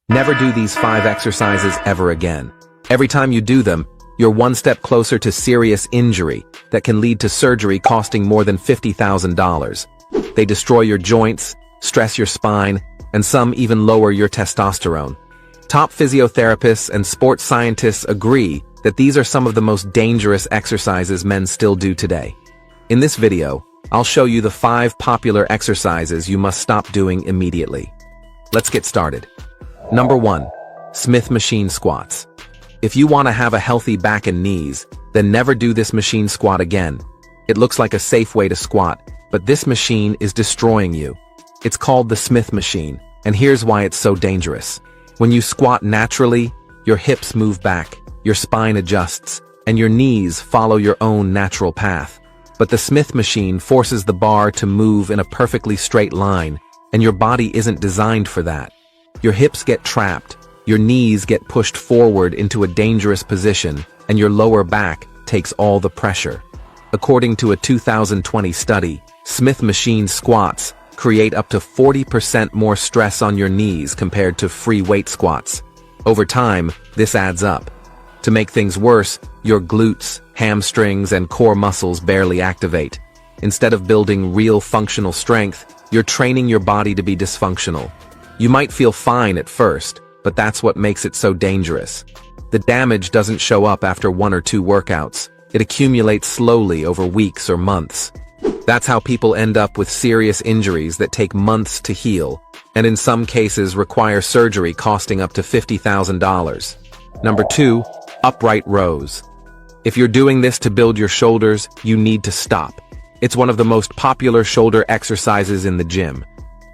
Never do these 5 exercises ever again. Every time you do them, you're one step closer to serious injury that can lead to surgery costing more than $50,000. They destroy your joints, stress your spine, and some even lower your testosterone. Top physiotherapists and sports scientists agree that these are some of the most dangerous exercises men still do today. In this video, I'll show you the 5 popular exercises you must stop doing immediately. Let's get started. Number 1. Smith machine squats. If you want to have a healthy back and knees, then never do this machine squat again. It looks like a safe way to squat, but this machine is destroying you. It's called the Smith machine, and here's why it's so dangerous. When you squat naturally, your hips move back, your spine adjusts, and your knees follow your own natural path. But the Smith machine forces the bar to move in a perfectly straight line, and your body isn't designed for that. Your hips get trapped, your knees get pushed forward into a dangerous position, and your lower back takes all the pressure. According to a 2020 study, Smith machine squats create up to 40% more stress on your knees compared to free weight squats. Over time, this adds up. To make things worse, your glutes, hamstrings, and core muscles barely activate. Instead of building real functional strength, you're training your body to be dysfunctional. You might feel fine at first, but that's what makes it so dangerous. The damage doesn't show up after 1 or 2 workouts. It accumulates slowly over weeks or months. That's how people end up with serious injuries that take months to heal, and in some cases require surgery costing up to $50,000. Number 2. Upright rows. If you're doing this to build your shoulders, you need to stop. It's one of the most popular shoulder exercises in the gym.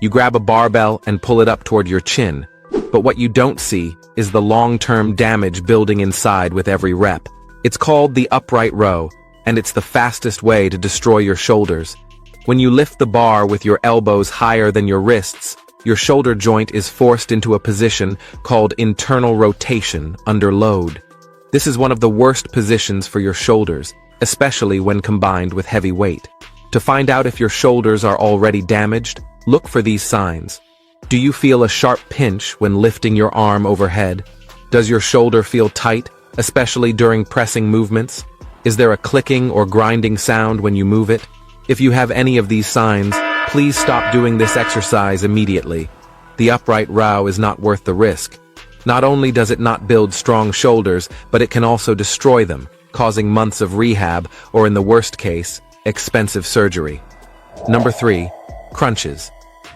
You grab a barbell and pull it up toward your chin, but what you don't see is the long-term damage building inside with every rep. It's called the upright row, and it's the fastest way to destroy your shoulders. When you lift the bar with your elbows higher than your wrists, your shoulder joint is forced into a position called internal rotation under load. This is one of the worst positions for your shoulders, especially when combined with heavy weight. To find out if your shoulders are already damaged, look for these signs. Do you feel a sharp pinch when lifting your arm overhead? Does your shoulder feel tight, especially during pressing movements? Is there a clicking or grinding sound when you move it? If you have any of these signs, please stop doing this exercise immediately. The upright row is not worth the risk. Not only does it not build strong shoulders, but it can also destroy them, causing months of rehab or, in the worst case, expensive surgery. Number 3. Crunches.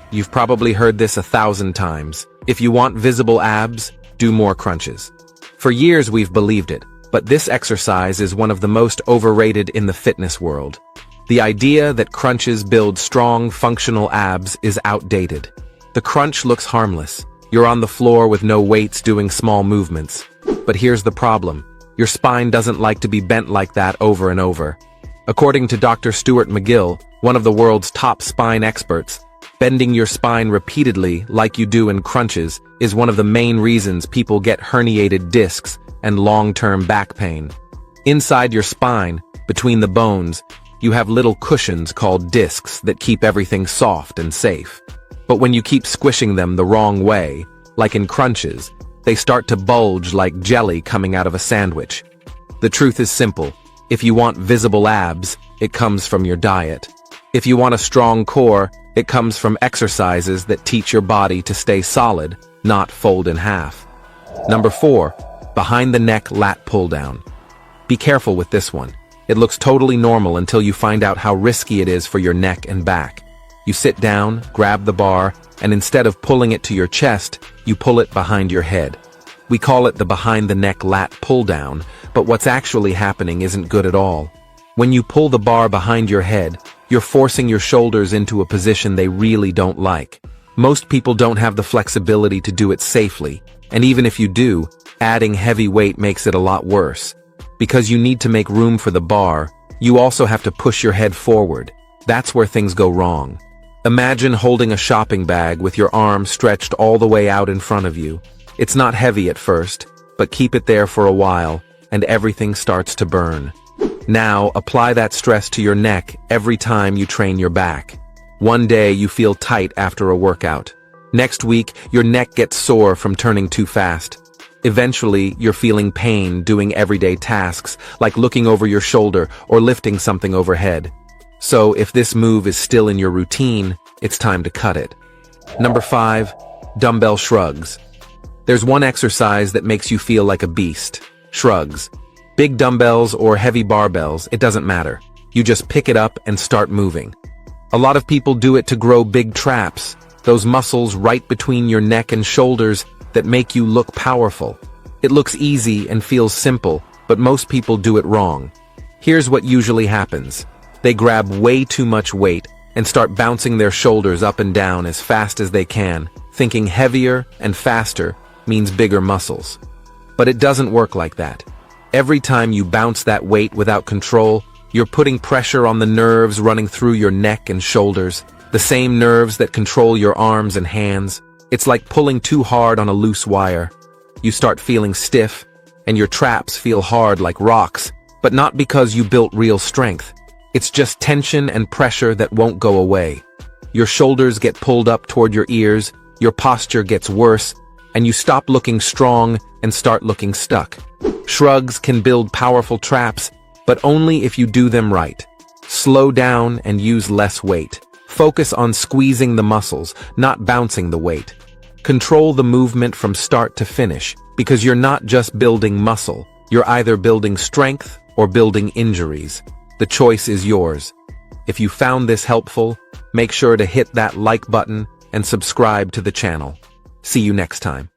You've probably heard this 1,000 times. If you want visible abs, do more crunches. For years we've believed it, but this exercise is one of the most overrated in the fitness world. The idea that crunches build strong, functional abs is outdated. The crunch looks harmless. You're on the floor with no weights doing small movements. But here's the problem. Your spine doesn't like to be bent like that over and over. According to Dr. Stuart McGill, one of the world's top spine experts, bending your spine repeatedly like you do in crunches is one of the main reasons people get herniated discs and long-term back pain. Inside your spine, between the bones, you have little cushions called discs that keep everything soft and safe. But when you keep squishing them the wrong way, like in crunches, they start to bulge like jelly coming out of a sandwich. The truth is simple. If you want visible abs, it comes from your diet. If you want a strong core, it comes from exercises that teach your body to stay solid, not fold in half. Number 4. Behind the neck lat pull down. Be careful with this one. It looks totally normal until you find out how risky it is for your neck and back. You sit down, grab the bar, and instead of pulling it to your chest, you pull it behind your head. We call it the behind the neck lat pull down, but what's actually happening isn't good at all. When you pull the bar behind your head, you're forcing your shoulders into a position they really don't like. Most people don't have the flexibility to do it safely, and even if you do, adding heavy weight makes it a lot worse. Because you need to make room for the bar, you also have to push your head forward. That's where things go wrong. Imagine holding a shopping bag with your arm stretched all the way out in front of you. It's not heavy at first, but keep it there for a while, and everything starts to burn. Now, apply that stress to your neck every time you train your back. One day you feel tight after a workout. Next week, your neck gets sore from turning too fast. Eventually, you're feeling pain doing everyday tasks, like looking over your shoulder or lifting something overhead. So, if this move is still in your routine, it's time to cut it. Number 5. Dumbbell shrugs. There's one exercise that makes you feel like a beast. Shrugs. Big dumbbells or heavy barbells, it doesn't matter. You just pick it up and start moving. A lot of people do it to grow big traps, those muscles right between your neck and shoulders that make you look powerful. It looks easy and feels simple, but most people do it wrong. Here's what usually happens. They grab way too much weight and start bouncing their shoulders up and down as fast as they can, thinking heavier and faster means bigger muscles. But it doesn't work like that. Every time you bounce that weight without control, you're putting pressure on the nerves running through your neck and shoulders, the same nerves that control your arms and hands. It's like pulling too hard on a loose wire. You start feeling stiff, and your traps feel hard like rocks, but not because you built real strength. It's just tension and pressure that won't go away. Your shoulders get pulled up toward your ears, your posture gets worse, and you stop looking strong and start looking stuck. Shrugs can build powerful traps, but only if you do them right. Slow down and use less weight. Focus on squeezing the muscles, not bouncing the weight. Control the movement from start to finish, because you're not just building muscle, you're either building strength or building injuries. The choice is yours. If you found this helpful, make sure to hit that like button and subscribe to the channel. See you next time.